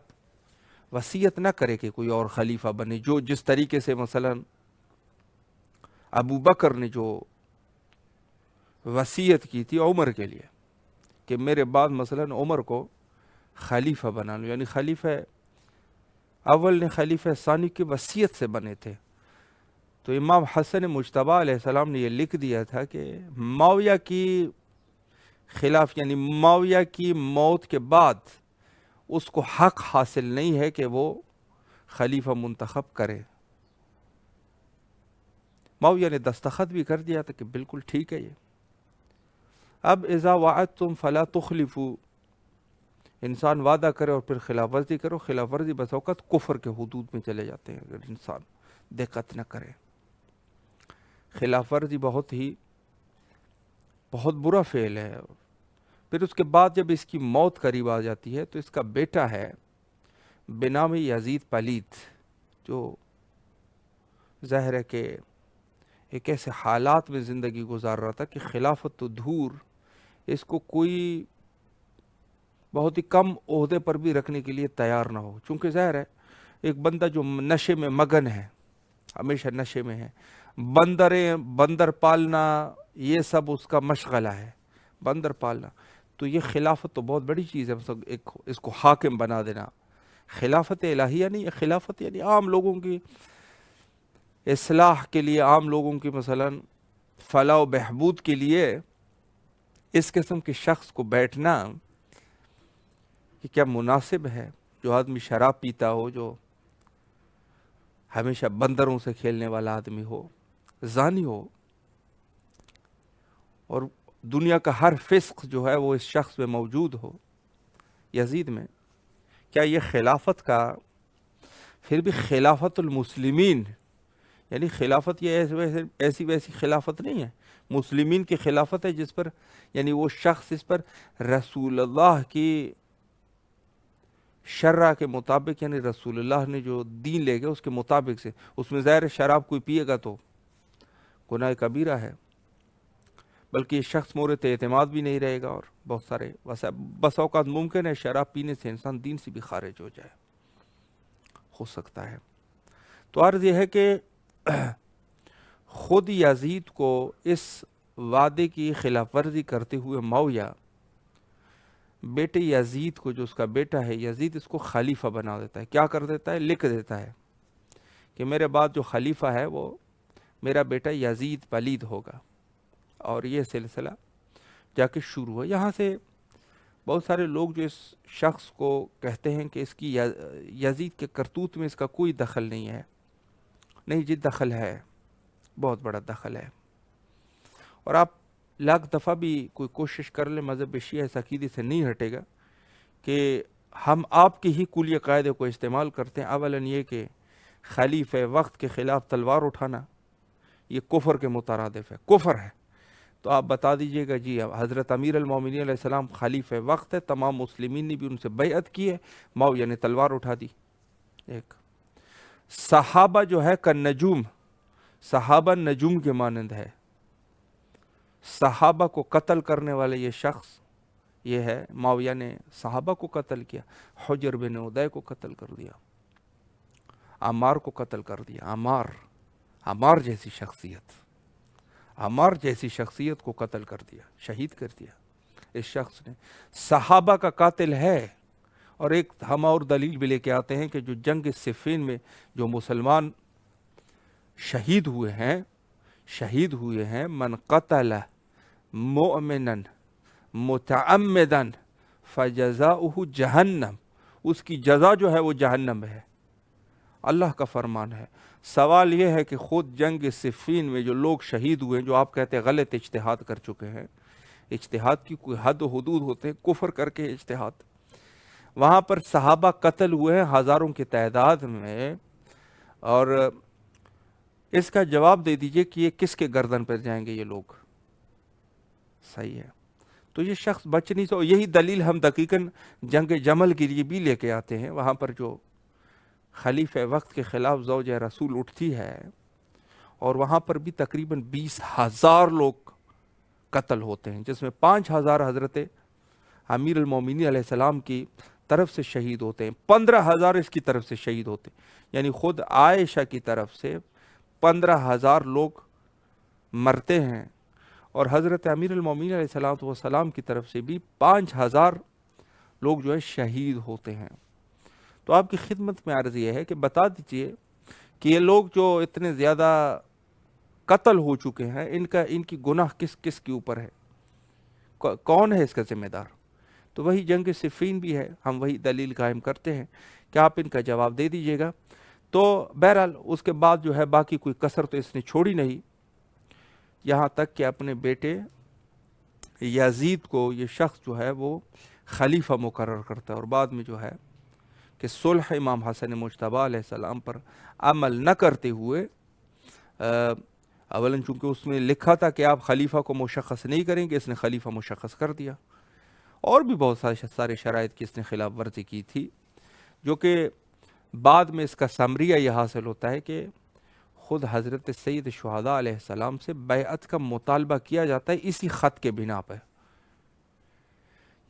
وصیت نہ کرے کہ کوئی اور خلیفہ بنے، جو جس طریقے سے مثلا ابو بکر نے جو وصیت کی تھی عمر کے لیے کہ میرے بعد مثلا عمر کو خلیفہ بنا لو، یعنی خلیفہ اول نے خلیفہ ثانی کی وصیت سے بنے تھے، تو امام حسن مجتبیٰ علیہ السلام نے یہ لکھ دیا تھا کہ معاویہ کی خلاف، یعنی معاویہ کی موت کے بعد اس کو حق حاصل نہیں ہے کہ وہ خلیفہ منتخب کرے۔ معاویہ نے دستخط بھی کر دیا تھا کہ بالکل ٹھیک ہے یہ۔ اب اذا وعدتم فلا تخلفوا، انسان وعدہ کرے اور پھر خلاف ورزی کرو، خلاف ورزی بس اوقات کفر کے حدود میں چلے جاتے ہیں اگر انسان دقت نہ کرے۔ خلاف ورزی بہت برا فعل ہے۔ پھر اس کے بعد جب اس کی موت قریب آ جاتی ہے تو اس کا بیٹا ہے بنام یزید پلید، جو ظاہر ہے کہ ایک ایسے حالات میں زندگی گزار رہا تھا کہ خلافت تو دھور، اس کو کوئی بہت ہی کم عہدے پر بھی رکھنے کے لیے تیار نہ ہو، چونکہ ظاہر ہے ایک بندہ جو نشے میں مگن ہے، ہمیشہ نشے میں ہے، بندر پالنا یہ سب اس کا مشغلہ ہے، بندر پالنا، تو یہ خلافت تو بہت بڑی چیز ہے، اس کو حاکم بنا دینا۔ خلافت الہیہ نہیں ہے، خلافت یعنی عام لوگوں کی اصلاح کے لیے، عام لوگوں کی مثلا فلاح و بہبود کے لیے اس قسم کے شخص کو بیٹھنا کہ کیا مناسب ہے؟ جو آدمی شراب پیتا ہو، جو ہمیشہ بندروں سے کھیلنے والا آدمی ہو، زانی ہو، اور دنیا کا ہر فسق جو ہے وہ اس شخص میں موجود ہو، یزید میں، کیا یہ خلافت کا پھر بھی خلافت المسلمین، یعنی خلافت یہ ایسی ویسی خلافت نہیں ہے، مسلمین کی خلافت ہے جس پر یعنی وہ شخص اس پر رسول اللہ کی شرع کے مطابق، یعنی رسول اللہ نے جو دین لے گئے اس کے مطابق سے، اس میں ظاہر شراب کوئی پیے گا تو گناہ کبیرہ ہے، بلکہ یہ شخص مورد اعتماد بھی نہیں رہے گا، اور بہت سارے بس اوقات ممکن ہے شراب پینے سے انسان دین سے بھی خارج ہو جائے، ہو سکتا ہے۔ تو عرض یہ ہے کہ خود یزید کو اس وعدے کی خلاف ورزی کرتے ہوئے معاویہ بیٹے یزید کو، جو اس کا بیٹا ہے یزید، اس کو خلیفہ بنا دیتا ہے۔ کیا کر دیتا ہے؟ لکھ دیتا ہے کہ میرے بعد جو خلیفہ ہے وہ میرا بیٹا یزید پلید ہوگا، اور یہ سلسلہ جا کے شروع ہوا۔ یہاں سے بہت سارے لوگ جو اس شخص کو کہتے ہیں کہ اس کی یزید کے کرتوت میں اس کا کوئی دخل نہیں ہے، نہیں جی دخل ہے، بہت بڑا دخل ہے۔ اور آپ لاکھ دفعہ بھی کوئی کوشش کر لیں، مذہب شیعہ اس عقیدے سے نہیں ہٹے گا کہ ہم آپ کے ہی کلیہ قاعدے کو استعمال کرتے ہیں۔ اولاً یہ کہ خلیفہ وقت کے خلاف تلوار اٹھانا یہ کفر کے مترادف ہے، کفر ہے۔ تو آپ بتا دیجئے گا جی حضرت امیر المومنین علیہ السلام خلیفہ وقت ہے، تمام مسلمین نے بھی ان سے بیعت کی ہے، معاویہ نے تلوار اٹھا دی۔ ایک صحابہ جو ہے کا نجوم، صحابہ نجوم کے مانند ہے، صحابہ کو قتل کرنے والے یہ شخص یہ ہے، معاویہ نے صحابہ کو قتل کیا، حجر بن عدی کو قتل کر دیا، عمار کو قتل کر دیا، عمار جیسی شخصیت، عمار جیسی شخصیت کو قتل کر دیا، شہید کر دیا اس شخص نے، صحابہ کا قاتل ہے۔ اور ایک ہم اور دلیل بھی لے کے آتے ہیں کہ جو جنگ صفین میں جو مسلمان شہید ہوئے ہیں، من قتل مؤمنا متعمدا فجزاؤہ جہنم، اس کی جزا جو ہے وہ جہنم ہے، اللہ کا فرمان ہے۔ سوال یہ ہے کہ خود جنگ صفین میں جو لوگ شہید ہوئے ہیں، جو آپ کہتے ہیں غلط اجتہاد کر چکے ہیں، اجتہاد کی کوئی حد و حدود ہوتے ہیں، کفر کر کے اجتہاد، وہاں پر صحابہ قتل ہوئے ہیں ہزاروں کی تعداد میں، اور اس کا جواب دے دیجئے کہ یہ کس کے گردن پر جائیں گے یہ لوگ؟ صحیح ہے، تو یہ شخص بچ نہیں سو۔ یہی دلیل ہم دقیقاً جنگ جمل کے لیے بھی لے کے آتے ہیں، وہاں پر جو خلیفہ وقت کے خلاف زوجہ رسول اٹھتی ہے، اور وہاں پر بھی تقریباً 20,000 لوگ قتل ہوتے ہیں، جس میں 5,000 حضرت امیر المومنین علیہ السلام کی طرف سے شہید ہوتے ہیں، 15,000 اس کی طرف سے شہید ہوتے ہیں، یعنی خود عائشہ کی طرف سے 15,000 لوگ مرتے ہیں، اور حضرت امیر المومنین علیہ السلام کی طرف سے بھی 5,000 لوگ جو ہے شہید ہوتے ہیں۔ تو آپ کی خدمت میں عرض یہ ہے کہ بتا دیجئے کہ یہ لوگ جو اتنے زیادہ قتل ہو چکے ہیں، ان کی گناہ کس کے اوپر ہے؟ کون ہے اس کا ذمہ دار؟ تو وہی جنگ صفین بھی ہے، ہم وہی دلیل قائم کرتے ہیں کہ آپ ان کا جواب دے دیجئے گا۔ تو بہرحال اس کے بعد جو ہے باقی کوئی کسر تو اس نے چھوڑی نہیں، یہاں تک کہ اپنے بیٹے یزید کو یہ شخص جو ہے وہ خلیفہ مقرر کرتا ہے، اور بعد میں جو ہے کہ صلح امام حسن مجتبیٰ علیہ السلام پر عمل نہ کرتے ہوئے، اولاً چونکہ اس میں لکھا تھا کہ آپ خلیفہ کو مشخص نہیں کریں گے، اس نے خلیفہ مشخص کر دیا، اور بھی بہت سارے شرائط کی اس نے خلاف ورزی کی تھی، جو کہ بعد میں اس کا ثمریہ یہ حاصل ہوتا ہے کہ خود حضرت سید شہداء علیہ السلام سے بیعت کا مطالبہ کیا جاتا ہے اسی خط کے بنا پہ،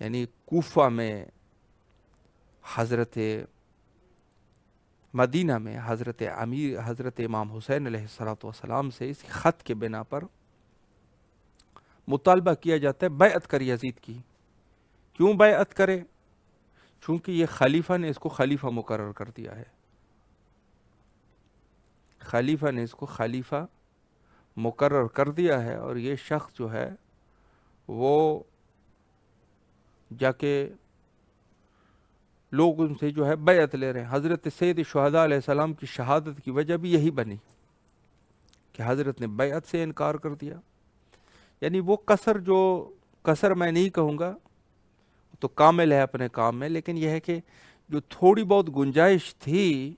یعنی کوفہ میں مدینہ میں حضرت امام حسین علیہ السلام سے اس خط کے بنا پر مطالبہ کیا جاتا ہے بیعت کر یزید کی۔ کیوں بیعت کرے؟ چونکہ یہ خلیفہ نے اس کو خلیفہ مقرر کر دیا ہے، خلیفہ نے اس کو خلیفہ مقرر کر دیا ہے، اور یہ شخص جو ہے وہ جا کے لوگ ان سے جو ہے بیعت لے رہے ہیں۔ حضرت سید شہداء علیہ السلام کی شہادت کی وجہ بھی یہی بنی کہ حضرت نے بیعت سے انکار کر دیا، یعنی وہ کسر میں نہیں کہوں گا، تو کامل ہے اپنے کام میں، لیکن یہ ہے کہ جو تھوڑی بہت گنجائش تھی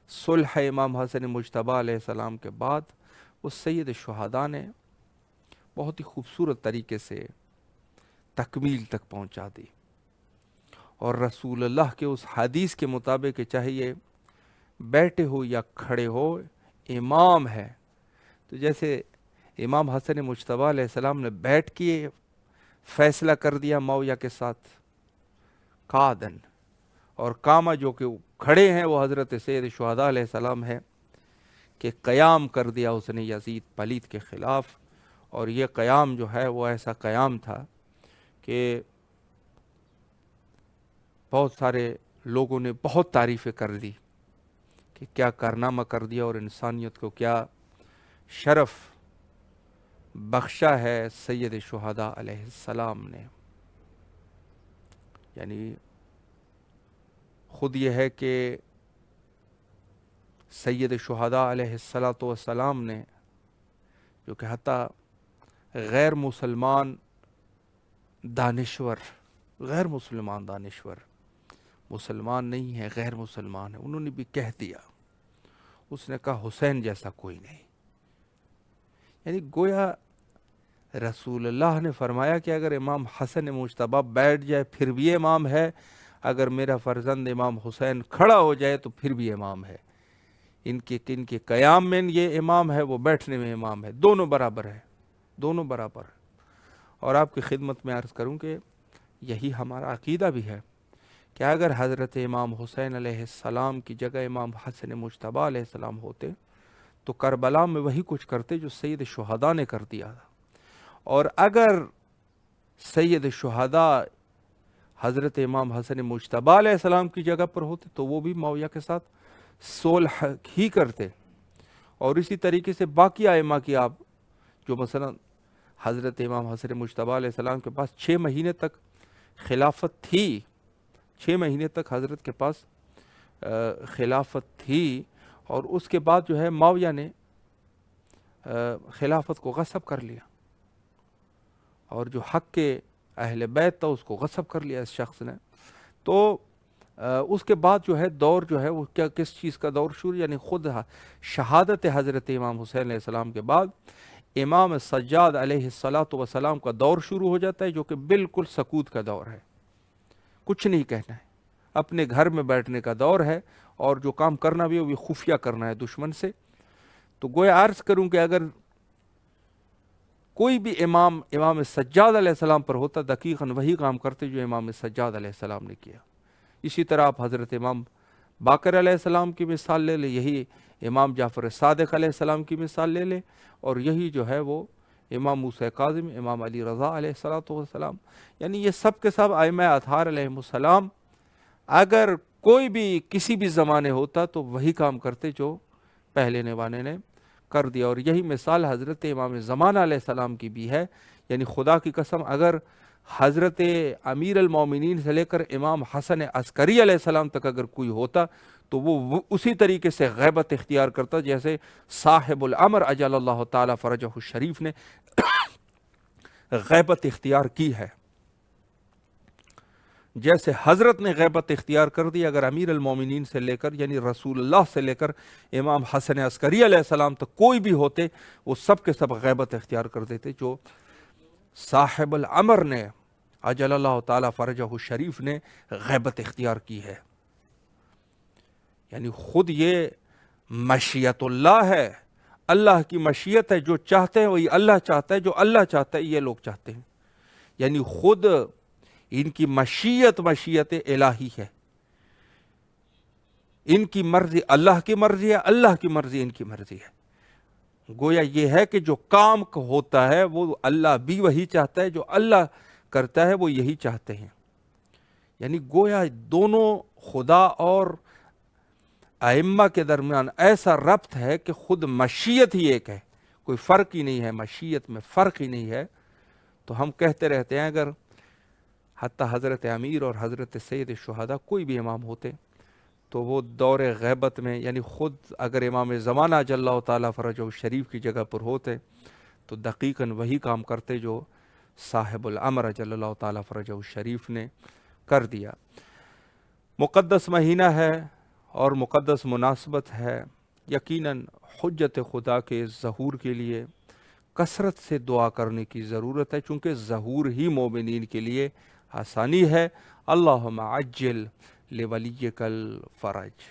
صلح امام حسن مجتبیٰ علیہ السلام کے بعد، اس سید شہداء نے بہت ہی خوبصورت طریقے سے تکمیل تک پہنچا دی، اور رسول اللہ کے اس حدیث کے مطابق کہ چاہے یہ بیٹھے ہو یا کھڑے ہو امام ہے، تو جیسے امام حسن مجتبیٰ علیہ السلام نے بیٹھ کے فیصلہ کر دیا معاویہ کے ساتھ قادن، اور کاما جو کہ کھڑے ہیں وہ حضرت سید شہداء علیہ السلام ہے کہ قیام کر دیا اس نے یزید پلید کے خلاف، اور یہ قیام جو ہے وہ ایسا قیام تھا کہ بہت سارے لوگوں نے بہت تعریفیں کر دی کہ کیا کارنامہ کر دیا، اور انسانیت کو کیا شرف بخشا ہے سید شہداء علیہ السلام نے۔ یعنی خود یہ ہے کہ سید شہداء علیہ الصلاۃ والسلام نے، جو کہ حتیٰ غیر مسلمان دانشور، غیر مسلمان دانشور، مسلمان نہیں ہے، غیر مسلمان ہے، انہوں نے بھی کہہ دیا، اس نے کہا حسین جیسا کوئی نہیں. یعنی گویا رسول اللہ نے فرمایا کہ اگر امام حسن مجتبیٰ بیٹھ جائے پھر بھی امام ہے، اگر میرا فرزند امام حسین کھڑا ہو جائے تو پھر بھی امام ہے. ان کے قیام میں یہ امام ہے، وہ بیٹھنے میں امام ہے، دونوں برابر ہے، دونوں برابر ہے. اور آپ کی خدمت میں عرض کروں کہ یہی ہمارا عقیدہ بھی ہے کہ اگر حضرت امام حسین علیہ السلام کی جگہ امام حسن مجتبیٰ علیہ السلام ہوتے تو کربلا میں وہی کچھ کرتے جو سید شہداء نے کر دیا تھا. اور اگر سید شہداء حضرت امام حسن مجتبیٰ علیہ السلام کی جگہ پر ہوتے تو وہ بھی معاویہ کے ساتھ صلح ہی کرتے. اور اسی طریقے سے باقی ائمہ کی آپ جو مثلا حضرت امام حسن مجتبیٰ علیہ السلام کے پاس 6 مہینے تک خلافت تھی، 6 مہینے تک حضرت کے پاس خلافت تھی، اور اس کے بعد جو ہے معاویہ نے خلافت کو غصب کر لیا، اور جو حق کے اہل بیت تھا اس کو غصب کر لیا اس شخص نے. تو اس کے بعد جو ہے دور جو ہے وہ کس چیز کا دور شروع، یعنی خود شہادت حضرت امام حسین علیہ السلام کے بعد امام سجاد علیہ الصلاۃ والسلام کا دور شروع ہو جاتا ہے، جو کہ بالکل سکوت کا دور ہے، کچھ نہیں کہنا ہے، اپنے گھر میں بیٹھنے کا دور ہے، اور جو کام کرنا بھی ہے وہ خفیہ کرنا ہے دشمن سے. تو گویا عرض کروں کہ اگر کوئی بھی امام سجاد علیہ السلام پر ہوتا دقیقاً وہی کام کرتے جو امام سجاد علیہ السلام نے کیا. اسی طرح آپ حضرت امام باقر علیہ السلام کی مثال لے لیں، یہی امام جعفر صادق علیہ السلام کی مثال لے لیں، اور یہی جو ہے وہ امام موسیٰ کاظم، امام علی رضا علیہ السلام، یعنی یہ سب کے سب ائمہ اطہار علیہم السلام اگر کوئی بھی کسی بھی زمانے ہوتا تو وہی کام کرتے جو پہلے نوانے نے کر دیا. اور یہی مثال حضرت امام زمانہ علیہ السلام کی بھی ہے. یعنی خدا کی قسم اگر حضرت امیر المومنین سے لے کر امام حسن عسکری علیہ السلام تک اگر کوئی ہوتا تو وہ اسی طریقے سے غیبت اختیار کرتا جیسے صاحب الامر اجل اللہ تعالی فرجہ الشریف نے غیبت اختیار کی ہے. جیسے حضرت نے غیبت اختیار کر دی، اگر امیر المومنین سے لے کر یعنی رسول اللہ سے لے کر امام حسن عسکری علیہ السلام تک کوئی بھی ہوتے وہ سب کے سب غیبت اختیار کر دیتے جو صاحب الامر نے اجل اللہ تعالی فرجہ الشریف نے غیبت اختیار کی ہے. یعنی خود یہ مشیت اللہ ہے، اللہ کی مشیت ہے، جو چاہتے ہیں وہی اللہ چاہتا ہے، جو اللہ چاہتا ہے یہ لوگ چاہتے ہیں. یعنی خود ان کی مشیت الہی ہے، ان کی مرضی اللہ کی مرضی ہے، اللہ کی مرضی ان کی مرضی ہے. گویا یہ ہے کہ جو کام ہوتا ہے وہ اللہ بھی وہی چاہتا ہے، جو اللہ کرتا ہے وہ یہی چاہتے ہیں. یعنی گویا دونوں خدا اور ائمہ کے درمیان ایسا ربط ہے کہ خود مشیت ہی ایک ہے، کوئی فرق ہی نہیں ہے، مشیت میں فرق ہی نہیں ہے. تو ہم کہتے رہتے ہیں اگر حتیٰ حضرت امیر اور حضرت سید شہداء کوئی بھی امام ہوتے تو وہ دور غیبت میں یعنی خود اگر امام زمانہ اجل اللہ تعالیٰ فرجہ الشریف کی جگہ پر ہوتے تو دقیقاً وہی کام کرتے جو صاحب الامر اجل اللہ تعالیٰ فرجہ الشریف نے کر دیا. مقدس مہینہ ہے اور مقدس مناسبت ہے. یقیناً حجت خدا کے ظہور کے لیے کثرت سے دعا کرنے کی ضرورت ہے، چونکہ ظہور ہی مومنین کے لیے آسانی ہے. اللہم عجل لولیک الفرج.